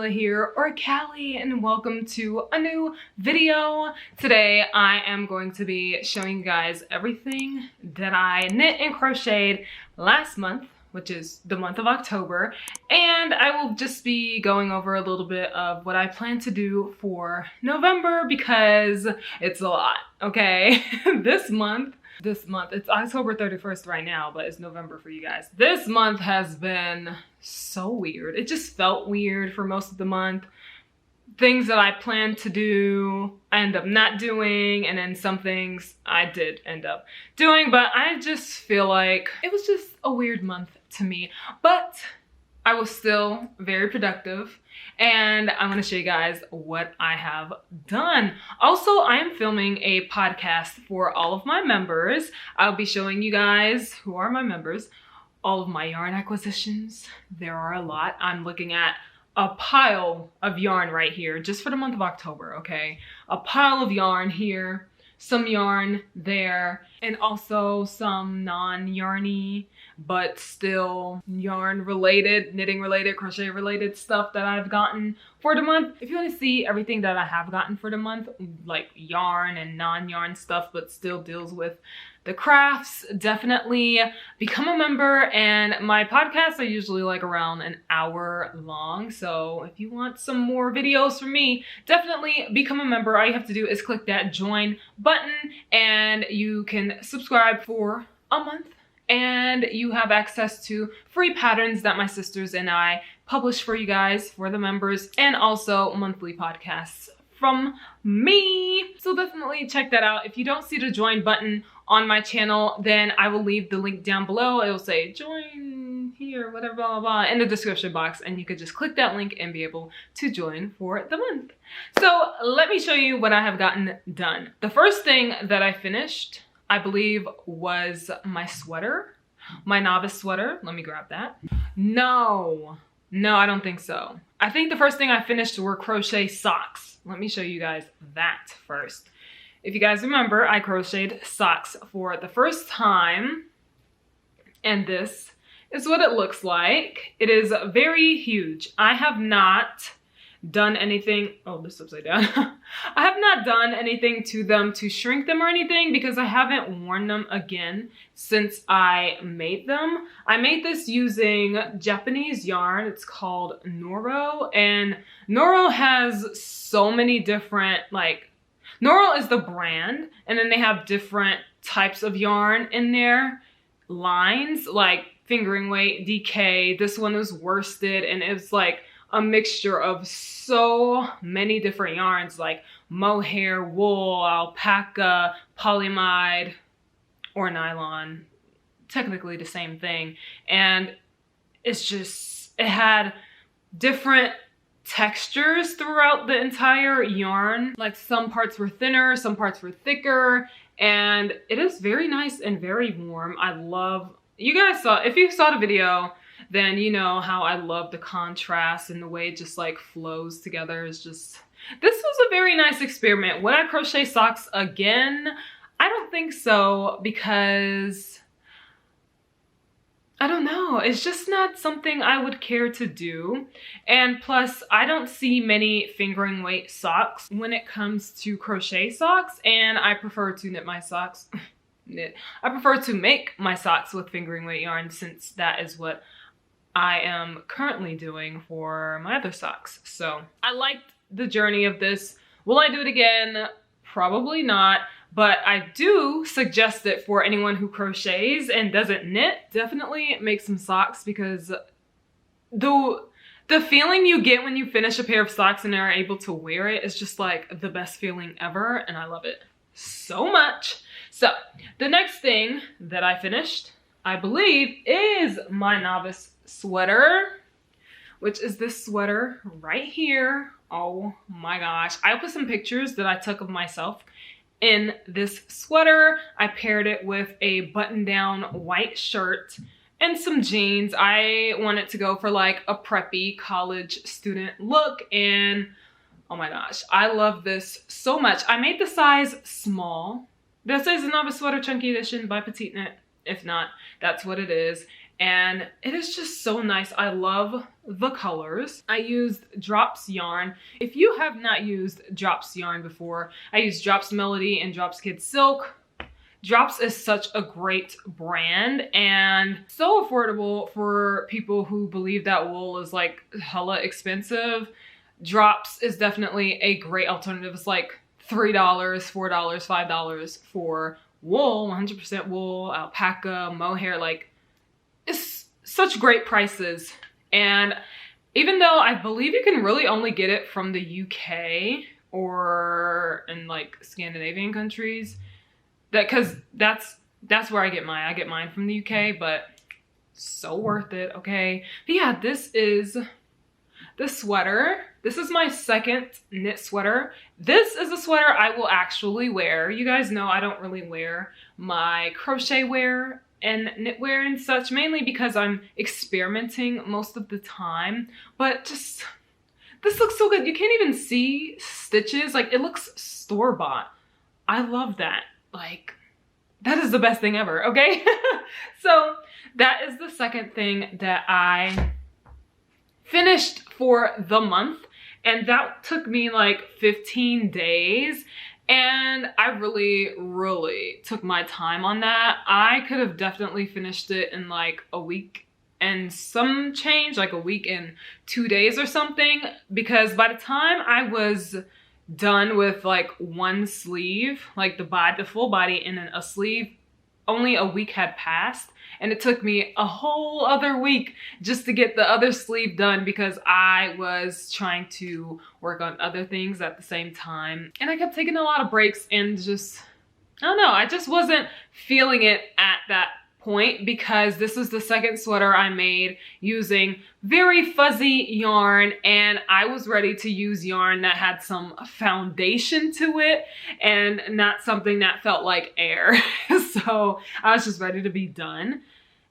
Camilla here, or Callie, and welcome to a new video. Today I am going to be showing you guys everything that I knit and crocheted last month, which is the month of October, and I will just be going over a little bit of what I plan to do for November because it's a lot, okay? This month, it's October 31st right now, but it's November for you guys. This month has been so weird. It just felt weird for most of the month. Things that I planned to do, I end up not doing, and then some things I did end up doing, but I just feel like it was just a weird month to me. But I was still very productive, and I'm gonna show you guys what I have done. Also, I am filming a podcast for all of my members. I'll be showing you guys, who are my members, all of my yarn acquisitions. There are a lot. I'm looking at a pile of yarn right here, just for the month of October, okay? A pile of yarn here, some yarn there, and also some non-yarny, but still yarn related, knitting related, crochet related stuff that I've gotten for the month. If you want to see everything that I have gotten for the month, like yarn and non-yarn stuff, but still deals with the crafts, definitely become a member. And my podcasts are usually like around an hour long, so if you want some more videos from me, definitely become a member. All you have to do is click that join button and you can subscribe for a month, and you have access to free patterns that my sisters and I publish for you guys, for the members, and also monthly podcasts from me. So definitely check that out. If you don't see the join button on my channel, then I will leave the link down below. It will say join here, whatever, blah, blah, blah, in the description box, and you could just click that link and be able to join for the month. So let me show you what I have gotten done. The first thing that I finished, I believe, was my sweater, my novice sweater. Let me grab that. No, I don't think so. I think the first thing I finished were crochet socks. Let me show you guys that first. If you guys remember, I crocheted socks for the first time, and this is what it looks like. It is very huge. I have not done anything, oh, this is upside down. I have not done anything to them to shrink them or anything because I haven't worn them again since I made them. I made this using Japanese yarn. It's called Noro, and Noro has so many different, like, Noro is the brand, and then they have different types of yarn in their lines, like fingering weight, DK. This one was worsted, and it's like a mixture of so many different yarns, like mohair, wool, alpaca, polyamide, or nylon. Technically the same thing. And it's just, it had different textures throughout the entire yarn. Like some parts were thinner, some parts were thicker, and it is very nice and very warm. I love, you guys saw, if you saw the video, then you know how I love the contrast and the way it just like flows together. Is just, this was a very nice experiment. Would I crochet socks again? I don't think so, because I don't know, it's just not something I would care to do. And plus, I don't see many fingering weight socks when it comes to crochet socks, and I prefer to knit my socks. I prefer to make my socks with fingering weight yarn, since that is what I am currently doing for my other socks. So I liked the journey of this. Will I do it again? Probably not. But I do suggest it for anyone who crochets and doesn't knit. Definitely make some socks, because the feeling you get when you finish a pair of socks and are able to wear it is just like the best feeling ever, and I love it so much. So the next thing that I finished, I believe, is my novice sweater, which is this sweater right here. Oh my gosh. I put some pictures that I took of myself in this sweater. I paired it with a button-down white shirt and some jeans. I wanted to go for like a preppy college student look, and oh my gosh, I love this so much. I made the size small. This is a novice sweater chunky edition by Petite Knit. If not, that's what it is. and it is just so nice. I love the colors. I used Drops yarn. If you have not used Drops yarn before, I used Drops Melody and Drops Kid Silk. Drops is such a great brand and so affordable for people who believe that wool is like hella expensive. Drops is definitely a great alternative. It's like $3, $4, $5 for wool, 100% wool, alpaca, mohair. Like, it's such great prices. And even though I believe you can really only get it from the UK or in like Scandinavian countries, because that's where I get mine. I get mine from the UK, but so worth it, okay? But yeah, this is the sweater. This is my second knit sweater. This is a sweater I will actually wear. You guys know I don't really wear my crochet wear and knitwear and such, mainly because I'm experimenting most of the time. But just, this looks so good. You can't even see stitches. Like, it looks store-bought. I love that. Like, that is the best thing ever, okay? So that is the second thing that I finished for the month, and that took me like 15 days, and I really took my time on that. I could have definitely finished it in like a week and some change, like a week and 2 days or something, because by the time I was done with like one sleeve, like the full body and then a sleeve, only a week had passed, and it took me a whole other week just to get the other sleeve done because I was trying to work on other things at the same time, and I kept taking a lot of breaks and just, I don't know, I just wasn't feeling it at that point, because this is the second sweater I made using very fuzzy yarn, and I was ready to use yarn that had some foundation to it and not something that felt like air. So I was just ready to be done,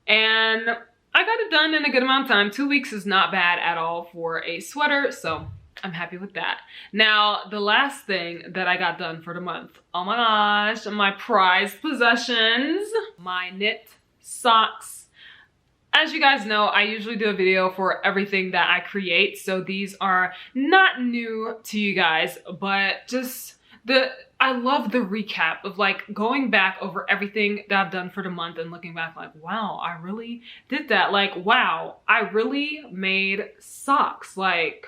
and I got it done in a good amount of time. 2 weeks is not bad at all for a sweater, so I'm happy with that. Now, the last thing that I got done for the month, oh my gosh, my prized possessions, my knit socks. As you guys know, I usually do a video for everything that I create, so these are not new to you guys, but just I love the recap of like going back over everything that I've done for the month and looking back like, wow, I really did that. Like, wow, I really made socks. Like,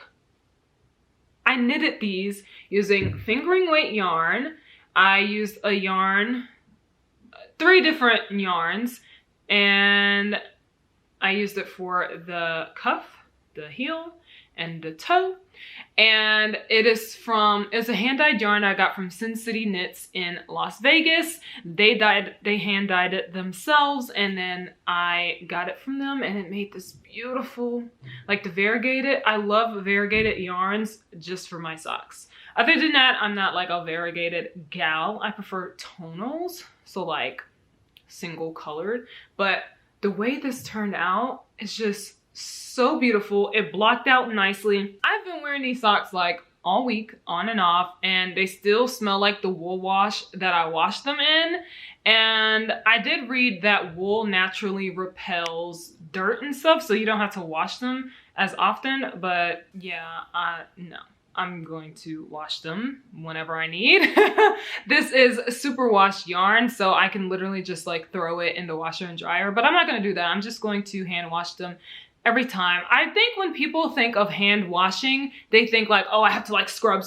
I knitted these using fingering weight yarn. I used a yarn, 3 different yarns, and I used it for the cuff, the heel, and the toe. And it's a hand-dyed yarn I got from Sin City Knits in Las Vegas. They hand dyed it themselves, and then I got it from them, and it made this beautiful, like the variegated. I love variegated yarns just for my socks. Other than that, I'm not like a variegated gal. I prefer tonals, so like single colored, but the way this turned out is just so beautiful. It blocked out nicely. I've been wearing these socks like all week on and off, and they still smell like the wool wash that I washed them in. And I did read that wool naturally repels dirt and stuff, so you don't have to wash them as often. But yeah, no. I'm going to wash them whenever I need. This is superwash yarn, so I can literally just like throw it in the washer and dryer, but I'm not gonna do that. I'm just going to hand wash them every time. I think when people think of hand washing, they think like, oh, I have to like scrub.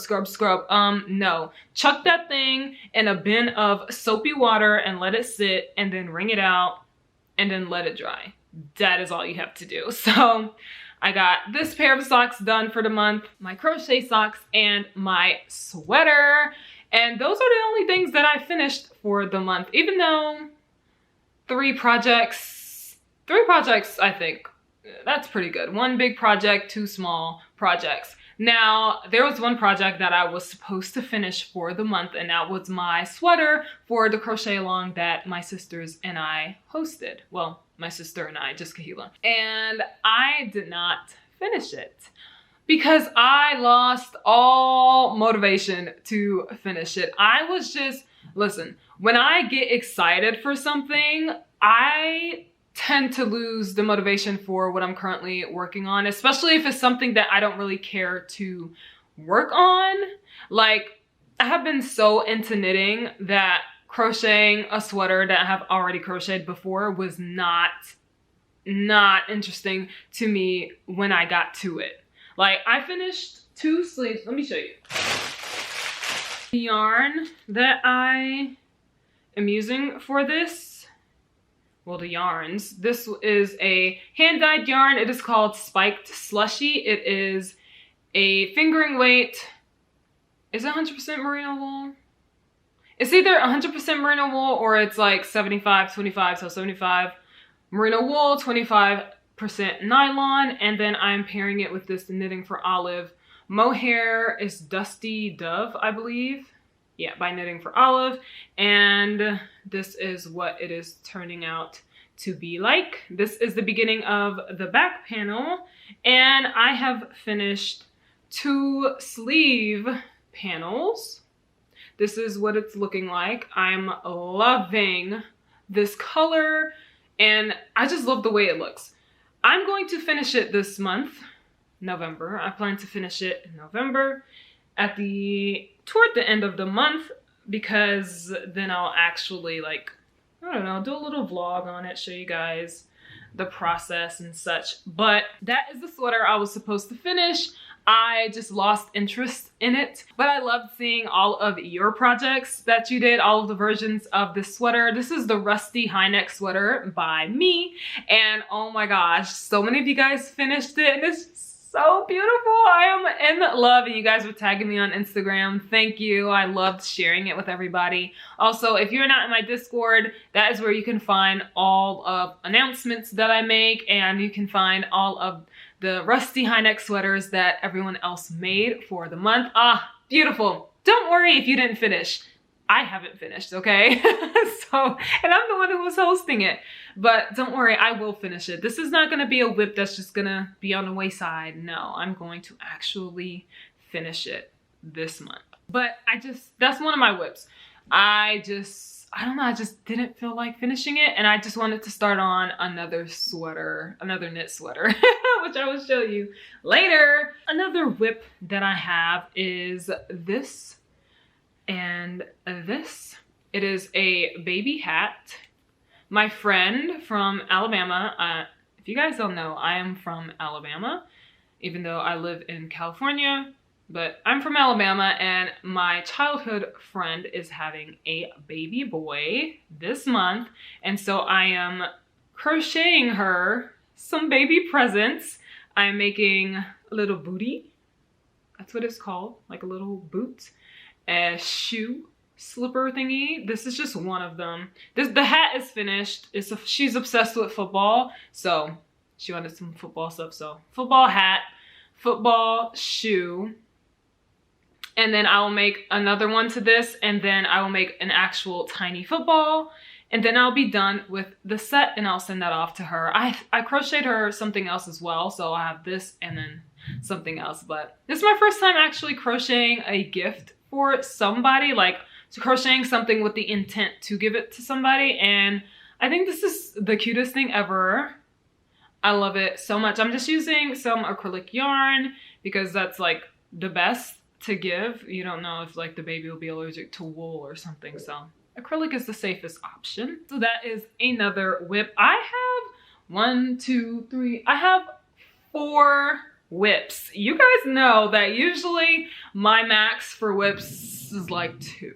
No. Chuck that thing in a bin of soapy water and let it sit, and then wring it out and then let it dry. That is all you have to do. So I got this pair of socks done for the month, my crochet socks, and my sweater. And those are the only things that I finished for the month, even though 3 projects, I think. That's pretty good. 1 big project, 2 small projects. Now, there was one project that I was supposed to finish for the month, and that was my sweater for the crochet along that my sisters and I hosted. Well, my sister and I, just Kahila. And I did not finish it because I lost all motivation to finish it. I was just, listen, when I get excited for something, I tend to lose the motivation for what I'm currently working on, especially if it's something that I don't really care to work on. Like, I have been so into knitting that crocheting a sweater that I have already crocheted before was not interesting to me when I got to it. Like, I finished 2 sleeves. Let me show you. The yarn that I am using for this, well, the yarns, this is a hand-dyed yarn. It is called Spiked Slushy. It is a fingering weight. Is it 100% merino wool? It's either 100% merino wool or it's like 75-25, so 75 merino wool, 25% nylon, and then I'm pairing it with this Knitting for Olive mohair. Is Dusty Dove, I believe. Yeah, by Knitting for Olive. And this is what it is turning out to be like. This is the beginning of the back panel, and I have finished 2 sleeve panels. This is what it's looking like. I'm loving this color, and I just love the way it looks. I'm going to finish it this month, November. I plan to finish it in November toward the end of the month, because then I'll actually, like, I don't know, do a little vlog on it, show you guys the process and such. But that is the sweater I was supposed to finish. I just lost interest in it, but I loved seeing all of your projects that you did, all of the versions of this sweater. This is the Rusty High Neck Sweater by me, and oh my gosh, so many of you guys finished it, and it's so beautiful. I am in love, and you guys were tagging me on Instagram. Thank you. I loved sharing it with everybody. Also, if you're not in my Discord, that is where you can find all of announcements that I make, and you can find all of the Rusty High Neck sweaters that everyone else made for the month. Ah, beautiful. Don't worry if you didn't finish. I haven't finished, okay? And I'm the one who was hosting it. But don't worry, I will finish it. This is not gonna be a WIP that's just gonna be on the wayside. No, I'm going to actually finish it this month. But that's one of my WIPs. I don't know, I just didn't feel like finishing it, and I just wanted to start on another sweater, another knit sweater, which I will show you later. Another WIP that I have is this and this. It is a baby hat. My friend from Alabama, if you guys don't know, I am from Alabama, even though I live in California. But I'm from Alabama, and my childhood friend is having a baby boy this month. And so I am crocheting her some baby presents. I'm making a little bootie. That's what it's called, like a little boot. A shoe slipper thingy. This is just one of them. The hat is finished. She's obsessed with football, so she wanted some football stuff. So football hat, football shoe. And then I will make another one to this, and then I will make an actual tiny football, and then I'll be done with the set, and I'll send that off to her. I crocheted her something else as well, so I have this and then something else. But this is my first time actually crocheting a gift for somebody, like crocheting something with the intent to give it to somebody, and I think this is the cutest thing ever. I love it so much. I'm just using some acrylic yarn because that's like the best to give. You don't know if like the baby will be allergic to wool or something, so acrylic is the safest option. So that is another WIP. I have 4 WIPs. You guys know that usually my max for WIPs is like 2.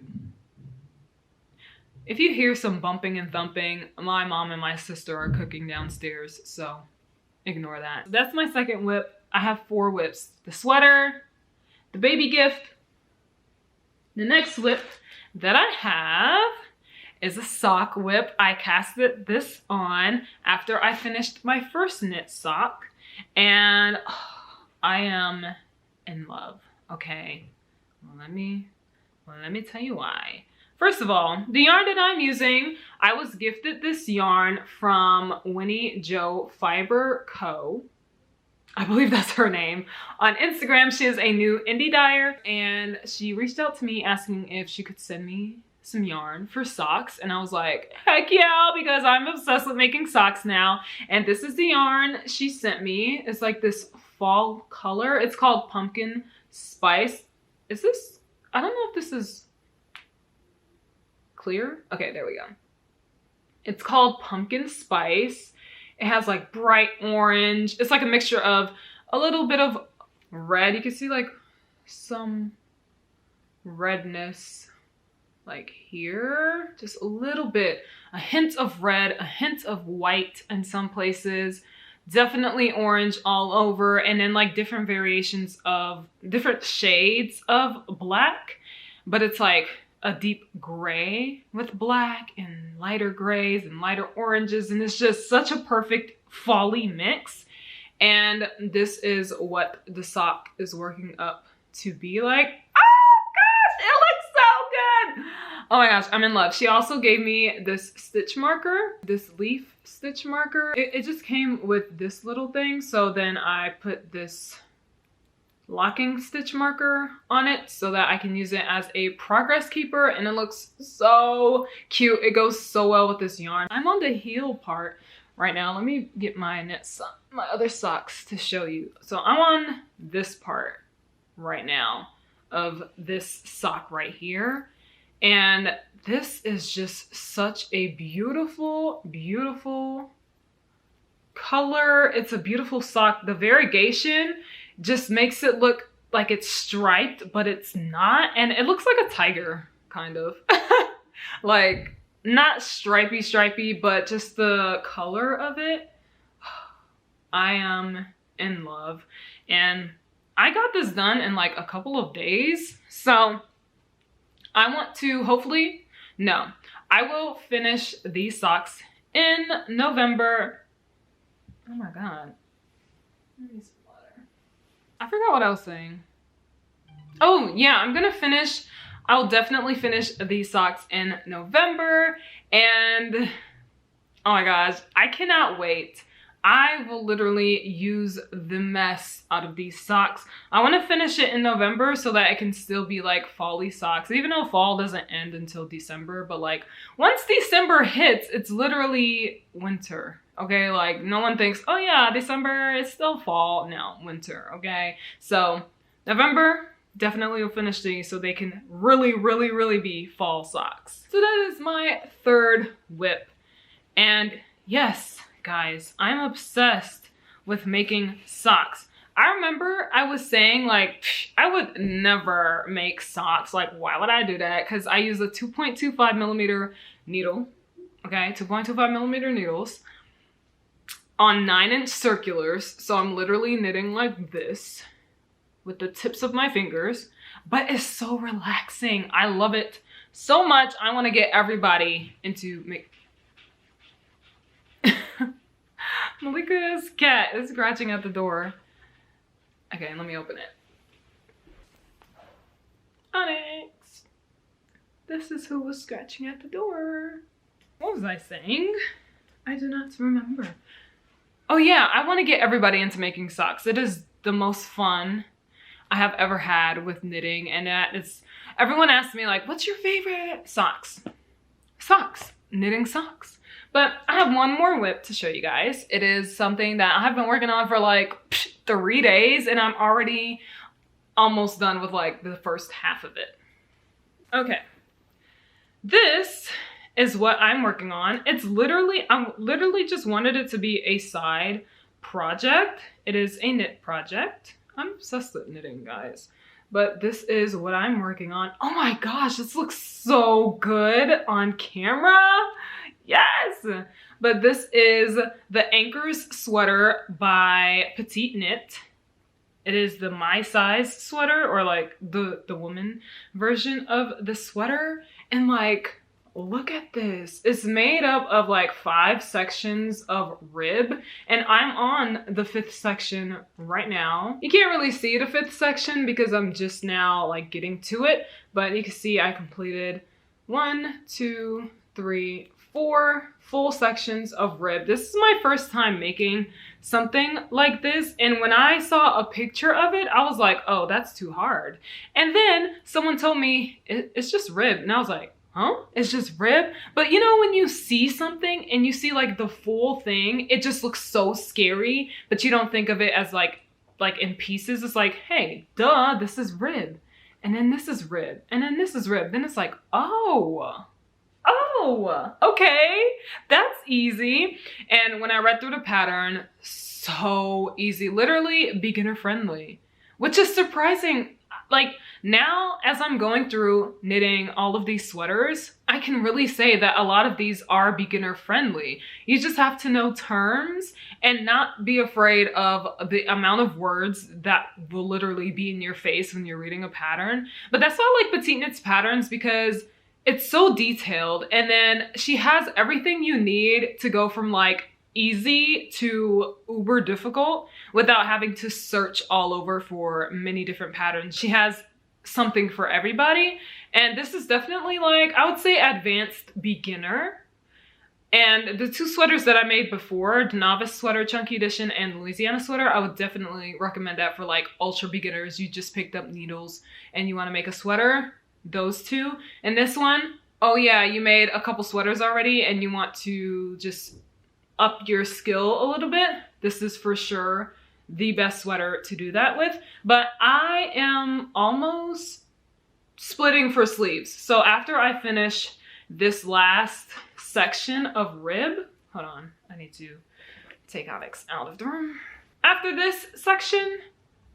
If you hear some bumping and thumping, my mom and my sister are cooking downstairs, so ignore that. That's my second WIP. I have 4 WIPs. The sweater, the baby gift. The next WIP that I have is a sock WIP. I casted this on after I finished my first knit sock, and I am in love, okay? Well, let me tell you why. First of all, the yarn that I'm using, I was gifted this yarn from Winnie Jo Fiber Co. I believe that's her name. On Instagram, she is a new indie dyer, and she reached out to me asking if she could send me some yarn for socks, and I was like, heck yeah, because I'm obsessed with making socks now. And this is the yarn she sent me. It's like this fall color. It's called Pumpkin Spice. Is this, I don't know if this is clear. Okay, there we go. It's called Pumpkin Spice. It has like bright orange. It's like a mixture of a little bit of red. You can see like some redness like here, just a little bit, a hint of red, a hint of white in some places, definitely orange all over, and then like different variations of different shades of black, but it's like a deep gray with black and lighter grays and lighter oranges, and it's just such a perfect fall-y mix. And this is what the sock is working up to be like. It looks so good. Oh my gosh, I'm in love. She also gave me this stitch marker, this leaf stitch marker. It just came with this little thing. So then I put this locking stitch marker on it so that I can use it as a progress keeper, and it looks so cute. It goes so well with this yarn. I'm on the heel part right now. Let me get my my other socks to show you. So I'm on this part right now of this sock right here, and this is just such a beautiful, beautiful color. It's a beautiful sock. The variegation just makes it look like it's striped, but it's not, and it looks like a tiger kind of. Like not stripy, but just the color of it. I am in love, and I got this done in like a couple of days. So I want to I will finish these socks in November. Oh my God. I need some water. I forgot what I was saying. Oh yeah, I'll definitely finish these socks in November. And oh my gosh, I cannot wait. I will literally use the mess out of these socks. I want to finish it in November so that it can still be like fall-y socks, even though fall doesn't end until December. But like once December hits, it's literally winter. Okay, like no one thinks, oh yeah, December, it's still fall. No, winter. Okay, so November, definitely will finish these so they can really, really, really be fall socks. So that is my third WIP. And yes, guys, I'm obsessed with making socks. I remember I was saying like, I would never make socks. Like, why would I do that? Because I use a 2.25 millimeter needle. Okay, 2.25 millimeter needles on 9-inch circulars. So I'm literally knitting like this with the tips of my fingers, but it's so relaxing. I love it so much. I want to get everybody into Malika's cat is scratching at the door. Okay, let me open it. Onyx, this is who was scratching at the door. What was I saying? I do not remember. Oh yeah, I want to get everybody into making socks. It is the most fun I have ever had with knitting, and that is, everyone asks me like, what's your favorite? Socks. Socks. Knitting socks. But I have one more WIP to show you guys. It is something that I have been working on for like 3 days, and I'm already almost done with like the first half of it. Okay. This is what I'm working on. It's literally, I literally just wanted it to be a side project. It is a knit project. I'm obsessed with knitting, guys. But this is what I'm working on. Oh my gosh, this looks so good on camera. Yes! But this is the Anchors sweater by Petite Knit. It is the my size sweater, or like the woman version of the sweater. And like, look at this. It's made up of like 5 sections of rib, and I'm on the 5th section right now. You can't really see the 5th section because I'm just now like getting to it, but you can see I completed 1, 2, 3, 4 full sections of rib. This is my first time making something like this, and when I saw a picture of it, I was like, oh, that's too hard. And then someone told me it's just rib, and I was like, huh? It's just rib. But you know, when you see something and you see like the full thing, it just looks so scary, but you don't think of it as like in pieces. It's like, hey, duh, this is rib. And then this is rib. And then this is rib. Then it's like, oh, okay, that's easy. And when I read through the pattern, so easy, literally beginner friendly, which is surprising. Like now, as I'm going through knitting all of these sweaters, I can really say that a lot of these are beginner friendly. You just have to know terms and not be afraid of the amount of words that will literally be in your face when you're reading a pattern. But that's why I like Petite Knits patterns, because it's so detailed, and then she has everything you need to go from like easy to uber difficult without having to search all over for many different patterns. She has something for everybody, and this is definitely like, I would say, advanced beginner. And the two sweaters that I made before, the Novice Sweater Chunky Edition and Louisiana Sweater, I would definitely recommend that for like ultra beginners. You just picked up needles and you want to make a sweater. Those two. And this one, oh yeah, you made a couple sweaters already and you want to just up your skill a little bit. This is for sure the best sweater to do that with. But I am almost splitting for sleeves. So after I finish this last section of rib, hold on, I need to take Alex out of the room. After this section,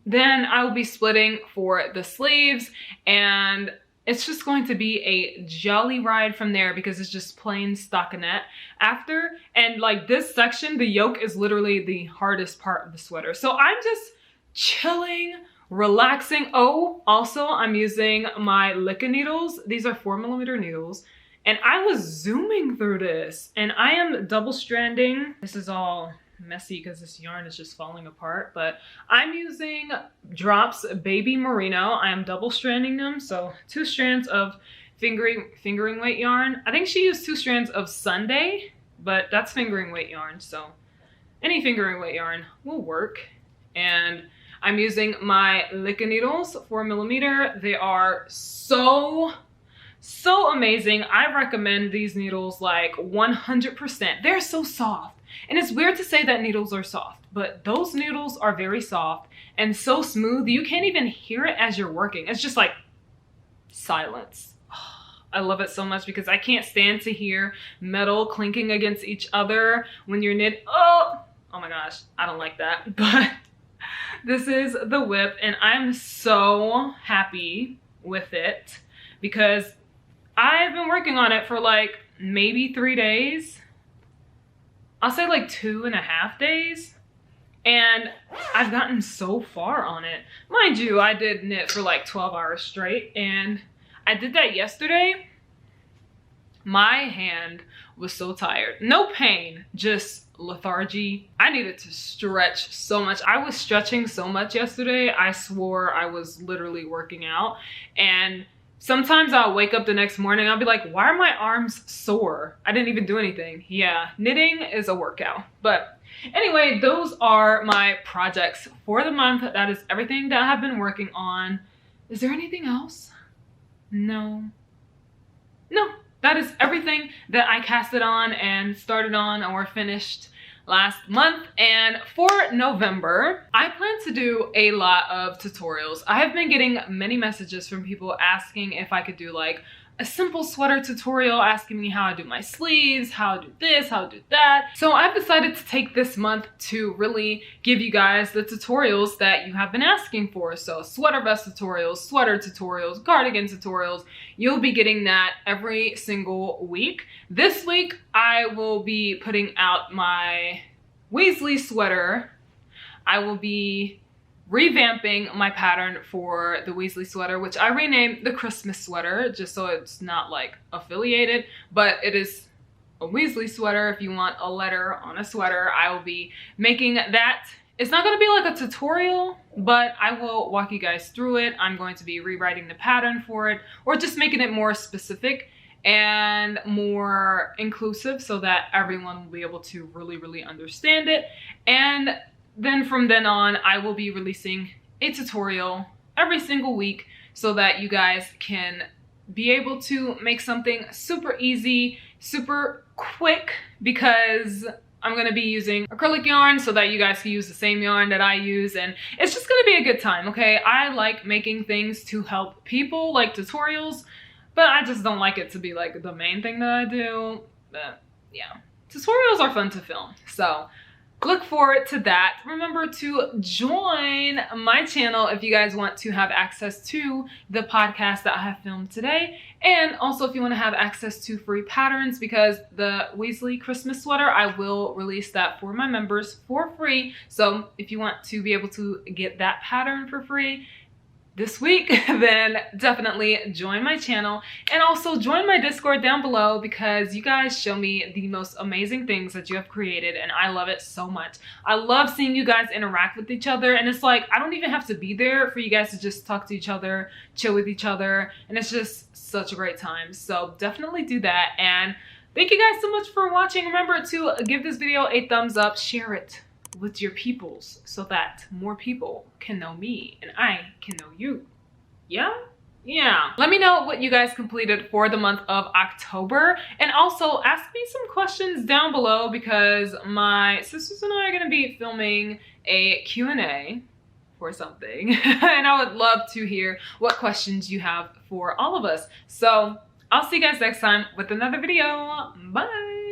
then I will be splitting for the sleeves, and it's just going to be a jolly ride from there because it's just plain stockinette after. And like this section, the yoke is literally the hardest part of the sweater. So I'm just chilling, relaxing. Oh, also I'm using my Licka needles. These are 4mm needles. And I was zooming through this, and I am double stranding. This is all messy because this yarn is just falling apart, but I'm using Drops Baby Merino. I am double stranding them, so 2 strands of fingering weight yarn. I think she used 2 strands of Sunday, but that's fingering weight yarn, so any fingering weight yarn will work. And I'm using my Licka needles, 4mm. They are so amazing. I recommend these needles like 100%. They're so soft. And it's weird to say that needles are soft, but those needles are very soft and so smooth. You can't even hear it as you're working. It's just like silence. I love it so much because I can't stand to hear metal clinking against each other when you're knit. Oh my gosh, I don't like that. But this is the WIP, and I'm so happy with it because I've been working on it for like maybe 3 days. I'll say like 2.5 days. And I've gotten so far on it. Mind you, I did knit for like 12 hours straight, and I did that yesterday. My hand was so tired. No pain, just lethargy. I needed to stretch so much. I was stretching so much yesterday. I swore I was literally working out. And sometimes I'll wake up the next morning, I'll be like, why are my arms sore? I didn't even do anything. Yeah, knitting is a workout. But anyway, those are my projects for the month. That is everything that I have been working on. Is there anything else? No. That is everything that I casted on and started on or finished last month. And for November, I plan to do a lot of tutorials. I have been getting many messages from people asking if I could do like a simple sweater tutorial, asking me how I do my sleeves, how I do this, how I do that. So I've decided to take this month to really give you guys the tutorials that you have been asking for. So sweater vest tutorials, sweater tutorials, cardigan tutorials. You'll be getting that every single week. This week, I will be putting out my Weasley sweater. I will be revamping my pattern for the Weasley sweater, which I renamed the Christmas sweater, just so it's not like affiliated, but it is a Weasley sweater. If you want a letter on a sweater, I will be making that. It's not going to be like a tutorial, but I will walk you guys through it. I'm going to be rewriting the pattern for it, or just making it more specific and more inclusive so that everyone will be able to really understand it. And then from then on, I will be releasing a tutorial every single week so that you guys can be able to make something super easy, super quick, because I'm gonna be using acrylic yarn so that you guys can use the same yarn that I use, and it's just gonna be a good time, okay? I like making things to help people, like tutorials, but I just don't like it to be like the main thing that I do. But yeah, tutorials are fun to film, so look forward to that. Remember to join my channel if you guys want to have access to the podcast that I have filmed today. And also if you want to have access to free patterns, because the Weasley Christmas sweater, I will release that for my members for free. So if you want to be able to get that pattern for free this week, then definitely join my channel, and also join my Discord down below, because you guys show me the most amazing things that you have created and I love it so much. I love seeing you guys interact with each other, and it's like I don't even have to be there for you guys to just talk to each other, chill with each other, and it's just such a great time. So definitely do that, and thank you guys so much for watching. Remember to give this video a thumbs up, share it with your peoples so that more people can know me and I can know you. Yeah? Let me know what you guys completed for the month of October, and also ask me some questions down below, because my sisters and I are going to be filming a Q&A for something and I would love to hear what questions you have for all of us. So I'll see you guys next time with another video. Bye.